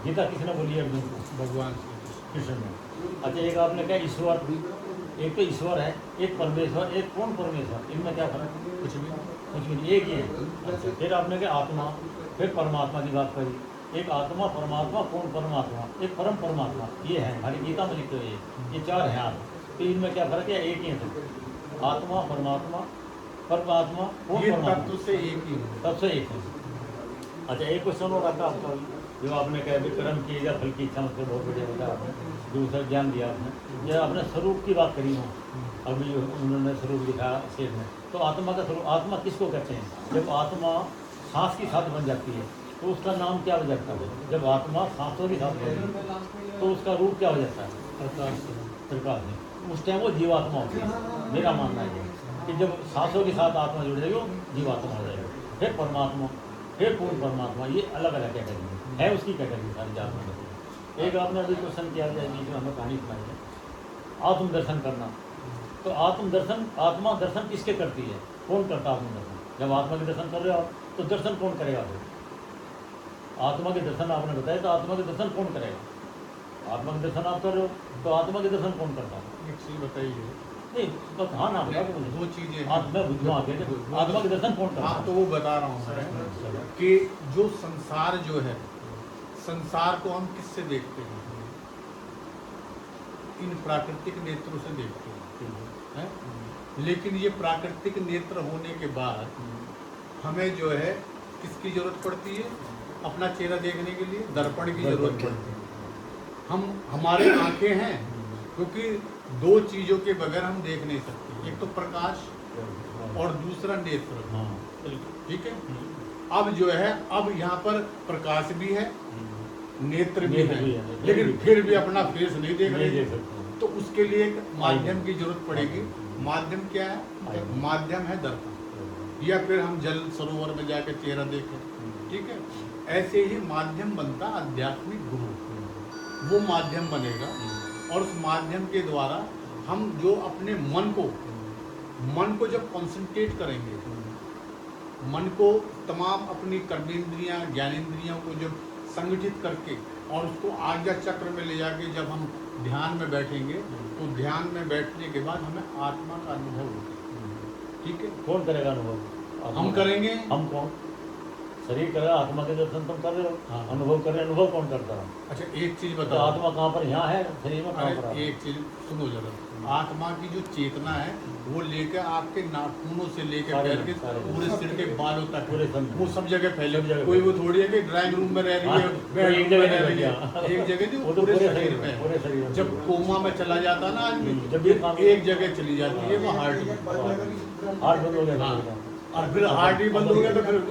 गीता किसने बोली है अर्जुन को? भगवान कृष्ण ने। अच्छा, एक आपने कहा ईश्वर, एक तो ईश्वर है, एक परमेश्वर, एक कौन परमेश्वर, इनमें क्या फर्क है? कुछ भी कुछ भी नहीं, एक ही है। अच्छा, फिर आपने कहा आत्मा, फिर परमात्मा की बात करी। एक आत्मा, परमात्मा, कौन परमात्मा, एक परम परमात्मा, ये है हमारी गीता में लिखे हुए ये चार हैं आप। तो इनमें क्या फर्क है? एक ही है सब। आत्मा, परमात्मा, परमात्मा, कौन ये परमात्मा, तत्व से एक ही है। सबसे एक है। अच्छा, एक क्वेश्चन और आता आपका, जो आपने कहा भी कर्म की या फल की इच्छा, मतलब बहुत बढ़िया बताया आपने, दूसरा ज्ञान दिया आपने। यह आपने स्वरूप की बात करी हो, अभी उन्होंने स्वरूप दिखाया शेर में। तो आत्मा का स्वरूप, आत्मा किसको कहते हैं? जब आत्मा सांस की साथ बन जाती है तो उसका नाम क्या हो जाता है? जब आत्मा सांसों की साथ बनेगी तो उसका रूप क्या हो जाता है? प्रकाश है। उस टाइम वो जीवात्मा होती है। मेरा मानना है कि जब सांसों के साथ आत्मा जुड़ जाएगी वो जीवात्मा हो जाएगी। फिर परमात्मा, फिर पूर्ण परमात्मा, ये अलग अलग कैटेगरी है उसकी कैटेगरी सारी जात में। एक आपने अभी क्वेश्चन किया जाए बीच में, हमें कहानी सुनाई है आत्मदर्शन करना। तो आत्मदर्शन, आत्मा दर्शन किसके करती है? कौन करता है आत्मदर्शन? जब आत्मा के दर्शन कर रहे हो तो दर्शन कौन करेगा? फिर आत्मा के दर्शन आपने बताया, तो आत्मा के दर्शन कौन करेगा? आत्मा के दर्शन आप कर रहे हो तो आत्मा के दर्शन कौन करता है? एक चीज बताइए। नहीं, बस हाँ ना बता दो मुझे। दो चीजें मैं बुझवा आगे आत्मा के दर्शन कौन करता हाँ, है? तो वो बता रहा हूँ मैं कि जो संसार जो है, संसार को हम किससे देखते हैं? इन प्राकृतिक नेत्रों से देखते हैं। लेकिन ये प्राकृतिक नेत्र होने के बाद हमें जो है किसकी जरूरत पड़ती है? अपना चेहरा देखने के लिए दर्पण की जरूरत पड़ती है। हमारे आंखें हैं, क्योंकि दो चीजों के बगैर हम देख नहीं सकते, एक तो प्रकाश और दूसरा नेत्र। ठीक है। अब जो है, अब यहाँ पर प्रकाश भी है, नेत्र भी है, लेकिन फिर भी अपना फेस नहीं देख रहे, तो उसके लिए एक माध्यम की जरूरत पड़ेगी। माध्यम क्या है? माध्यम है दर्पण, या फिर हम जल सरोवर में जाकर चेहरा देखें। ठीक है। ऐसे ही माध्यम बनता आध्यात्मिक गुरु, वो माध्यम बनेगा। और उस माध्यम के द्वारा हम जो अपने मन को जब कंसंट्रेट करेंगे, मन को तमाम अपनी कर्मेंद्रियां, ज्ञानेंद्रियों को जब संगठित करके और उसको आज्ञा चक्र में ले जाके जब हम ध्यान में बैठेंगे, तो ध्यान में बैठने के बाद हमें आत्मा का अनुभव होगा। ठीक है। कौन करेगा अनुभव? हम करेंगे। हम कौन? शरीर करेगा, आत्मा के दर्शन तुम कर रहे हो। हाँ। अनुभव कर रहे, अनुभव कौन करता है? अच्छा, एक चीज तो बताओ। आत्मा कहाँ पर? यहाँ है शरीर में, कहाँ पर अरे है? एक चीज सुनो जरा। आत्मा की जो चेतना है वो लेकर आपके नाखूनों से लेकर सारे पैर के सारे पूरे सिर के बालों तक पूरे सब वो सब जगह फैले। सब जगह कोई वो थोड़ी है कि ड्राइंग रूम में रह रही है, हाँ, बेडरूम एक जगह में नहीं रह रही है। बैठ गया। एक जगह नहीं, वो तो पूरे पूरे शरीर शरीर में, में। पूरे शरीर में। जब कोमा में चला जाता ना आदमी, जब भी काम- एक जगह चली जाती है वो हार्ट में। हार्ट बंद हो गया। हाँ, और फिर हार्ट ही बंद हो गया तो फिर